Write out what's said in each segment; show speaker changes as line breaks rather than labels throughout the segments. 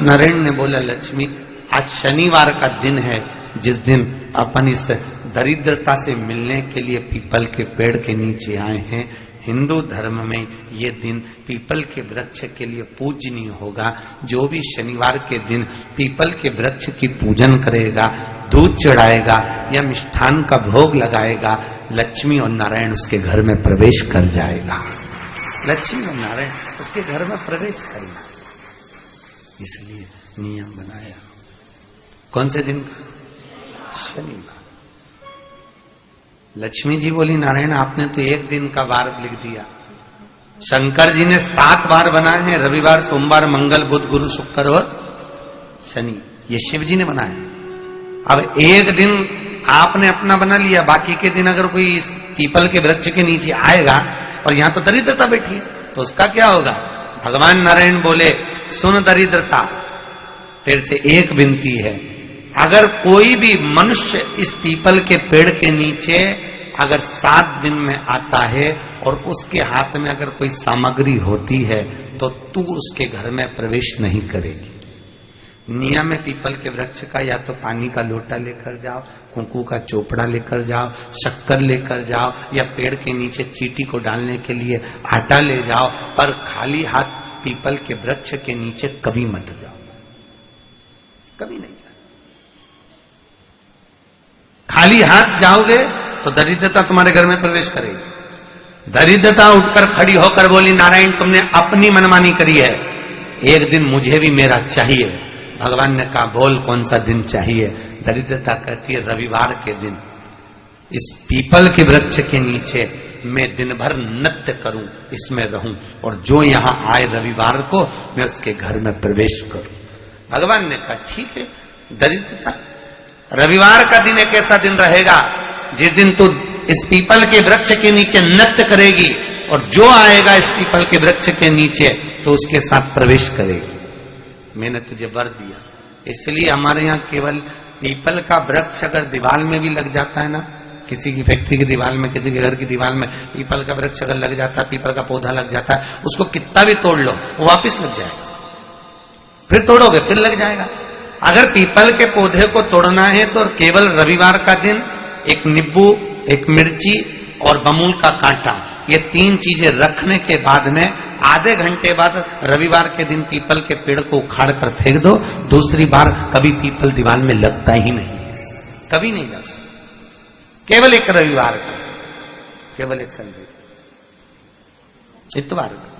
नारायण ने बोला, लक्ष्मी आज शनिवार का दिन है, जिस दिन अपन इस दरिद्रता से मिलने के लिए पीपल के पेड़ के नीचे आए हैं। हिंदू धर्म में ये दिन पीपल के वृक्ष के लिए पूजनीय होगा। जो भी शनिवार के दिन पीपल के वृक्ष की पूजन करेगा, दूध चढ़ाएगा या मिष्ठान का भोग लगाएगा, लक्ष्मी और नारायण उसके घर में प्रवेश कर जाएगा। लक्ष्मी और नारायण उसके घर में प्रवेश करेगा। इसलिए नियम बनाया। कौन से दिन का? शनिवार। लक्ष्मी जी बोली, नारायण आपने तो एक दिन का वार लिख दिया। शंकर जी ने 7 वार बनाए हैं, रविवार, सोमवार, मंगल, बुध, गुरु, शुक्र और शनि। ये शिव जी ने बनाया। अब एक दिन आपने अपना बना लिया, बाकी के दिन अगर कोई इस पीपल के वृक्ष के नीचे आएगा और यहां तो दरिद्रता बैठी है, तो उसका क्या होगा? भगवान नारायण बोले, सुन दरिद्रता, तेरे से एक विनती है, अगर कोई भी मनुष्य इस पीपल के पेड़ के नीचे अगर 7 दिन में आता है और उसके हाथ में अगर कोई सामग्री होती है तो तू उसके घर में प्रवेश नहीं करेगी। नियम में पीपल के वृक्ष का या तो पानी का लोटा लेकर जाओ, कुंकू का चोपड़ा लेकर जाओ, शक्कर लेकर जाओ, या पेड़ के नीचे चींटी को डालने के लिए आटा ले जाओ, पर खाली हाथ पीपल के वृक्ष के नीचे कभी मत जाओ, कभी नहीं जाओ। खाली हाथ जाओगे तो दरिद्रता तुम्हारे घर में प्रवेश करेगी। दरिद्रता उठकर खड़ी होकर बोली, नारायण तुमने अपनी मनमानी करी है, एक दिन मुझे भी मेरा चाहिए। भगवान ने कहा, बोल कौन सा दिन चाहिए? दरिद्रता कहती है, रविवार के दिन इस पीपल के वृक्ष के नीचे मैं दिन भर नृत्य करूं, इसमें रहूं, और जो यहां आए रविवार को मैं उसके घर में प्रवेश करूं। भगवान ने कहा, ठीक है। दरिद्रता, रविवार का दिन एक ऐसा दिन रहेगा जिस दिन तू इस पीपल के वृक्ष के नीचे नृत्य करेगी, और जो आएगा इस पीपल के वृक्ष के नीचे तो उसके साथ प्रवेश करेगी। मैंने तुझे वर दिया। इसलिए हमारे यहाँ केवल पीपल का वृक्ष अगर दीवार में भी लग जाता है ना, किसी की फैक्ट्री की दीवार में, किसी के घर की दीवार में पीपल का वृक्ष अगर लग जाता है, पीपल का पौधा लग जाता है, उसको कितना भी तोड़ लो वो वापिस लग जाएगा। फिर तोड़ोगे फिर लग जाएगा। अगर पीपल के पौधे को तोड़ना है तो केवल रविवार का दिन एक नींबू, एक मिर्ची और बमूल का कांटा, ये 3 चीजें रखने के बाद में आधे घंटे बाद रविवार के दिन पीपल के पेड़ को उखाड़ कर फेंक दो। दूसरी बार कभी पीपल दीवार में लगता ही नहीं, कभी नहीं लग सकता। केवल एक रविवार का, केवल एक संडे, इतवार का।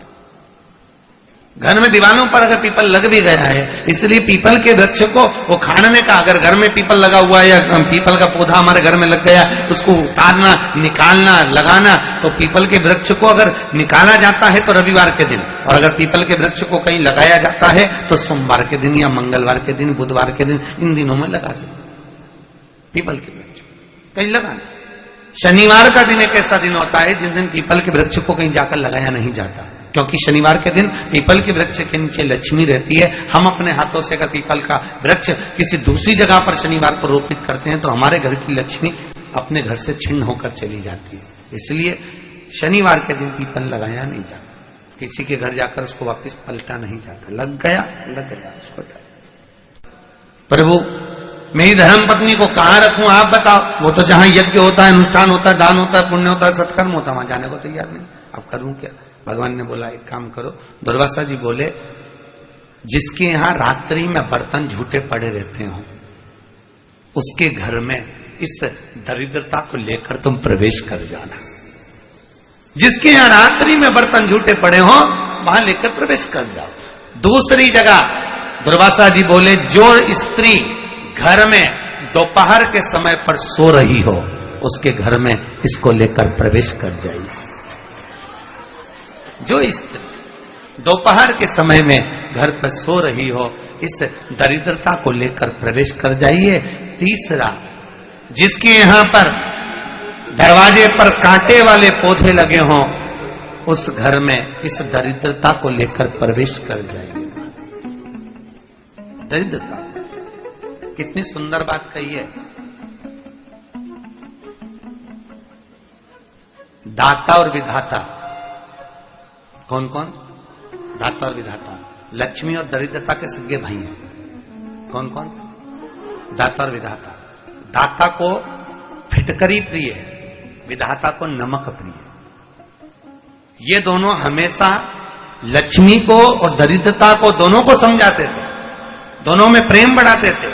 घर में दीवारों पर अगर पीपल लग भी गया है, इसलिए पीपल के वृक्ष को उखाड़ने का, अगर घर में पीपल लगा हुआ है या पीपल का पौधा हमारे घर में लग गया, उसको उतारना, निकालना, लगाना, तो पीपल के वृक्ष को अगर निकाला जाता है तो रविवार के दिन, और अगर पीपल के वृक्ष को कहीं लगाया जाता है तो सोमवार के दिन या मंगलवार के दिन, बुधवार के दिन, इन दिनों में लगा सकते पीपल के वृक्ष कहीं लगाना। शनिवार का दिन एक ऐसा दिन होता है जिस दिन पीपल के वृक्ष को कहीं जाकर लगाया नहीं जाता, क्योंकि शनिवार के दिन पीपल के वृक्ष के नीचे लक्ष्मी रहती है। हम अपने हाथों से अगर पीपल का वृक्ष किसी दूसरी जगह पर शनिवार को रोपित करते हैं तो हमारे घर की लक्ष्मी अपने घर से छिन्न होकर चली जाती है। इसलिए शनिवार के दिन पीपल लगाया नहीं जाता, किसी के घर जाकर उसको वापस पलटा नहीं जाता। लग गया उसको प्रभु मेरी धर्म पत्नी को कहां रखूं आप बताओ। वो तो जहां यज्ञ होता है, अनुष्ठान होता है, दान होता है, पुण्य होता है, सत्कर्म होता है, वहां जाने को तैयार नहीं। अब करूं क्या? भगवान ने बोला एक काम करो। दुर्वासा जी बोले, जिसके यहां रात्रि में बर्तन झूठे पड़े रहते हो उसके घर में इस दरिद्रता को लेकर तुम प्रवेश कर जाना। जिसके यहां रात्रि में बर्तन झूठे पड़े हो वहां लेकर प्रवेश कर जाओ। दूसरी जगह दुर्वासा जी बोले, जो स्त्री घर में दोपहर के समय पर सो रही हो उसके घर में इसको लेकर प्रवेश कर जाइए। जो स्त्री दोपहर के समय में घर पर सो रही हो इस दरिद्रता को लेकर प्रवेश कर जाइए। तीसरा, जिसके यहां पर दरवाजे पर कांटे वाले पौधे लगे हों उस घर में इस दरिद्रता को लेकर प्रवेश कर जाइए। दरिद्रता कितनी सुंदर बात कही है। दाता और विधाता, कौन कौन? दाता और विधाता। लक्ष्मी और दरिद्रता के सगे भाई हैं। कौन कौन? दाता और विधाता। दाता को फिटकरी प्रिय है, विधाता को नमक प्रिय है। ये दोनों हमेशा लक्ष्मी को और दरिद्रता को दोनों को समझाते थे, दोनों में प्रेम बढ़ाते थे।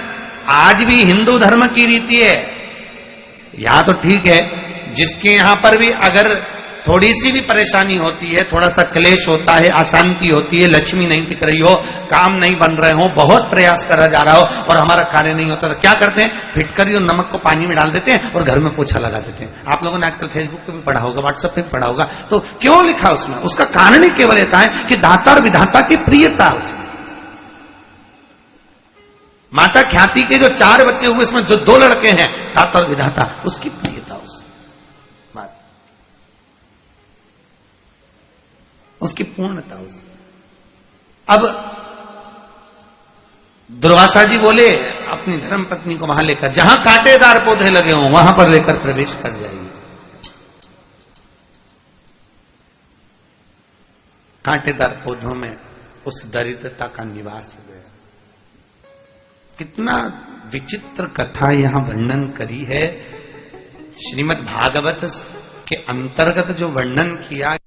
आज भी हिंदू धर्म की रीति है, यहां तो ठीक है, जिसके यहां पर भी अगर थोड़ी सी भी परेशानी होती है, थोड़ा सा क्लेश होता है, अशांति होती है, लक्ष्मी नहीं दिख रही हो, काम नहीं बन रहे हो, बहुत प्रयास करा जा रहा हो और हमारा कार्य नहीं होता, तो क्या करते हैं? फिटकरी और नमक को पानी में डाल देते हैं और घर में पोछा लगा देते हैं। आप लोगों ने आजकल फेसबुक पे भी पढ़ा होगा, व्हाट्सएप पे भी पढ़ा होगा। तो क्यों लिखा उसमें? उसका कारण ही केवल ये है कि दाता और विधाता की प्रियता उसमें। माता ख्याति के जो 4 बच्चे हुए, इसमें जो 2 लड़के हैं, दाता और विधाता, उसकी प्रियता उसकी पूर्णता उसकी। अब दुर्वासा जी बोले अपनी धर्म पत्नी को वहां लेकर, जहां कांटेदार पौधे लगे हों वहां पर लेकर प्रवेश कर जाइए। कांटेदार पौधों में उस दरिद्रता का निवास हो गया। कितना विचित्र कथा यहां वर्णन करी है। श्रीमद् भागवत के अंतर्गत जो वर्णन किया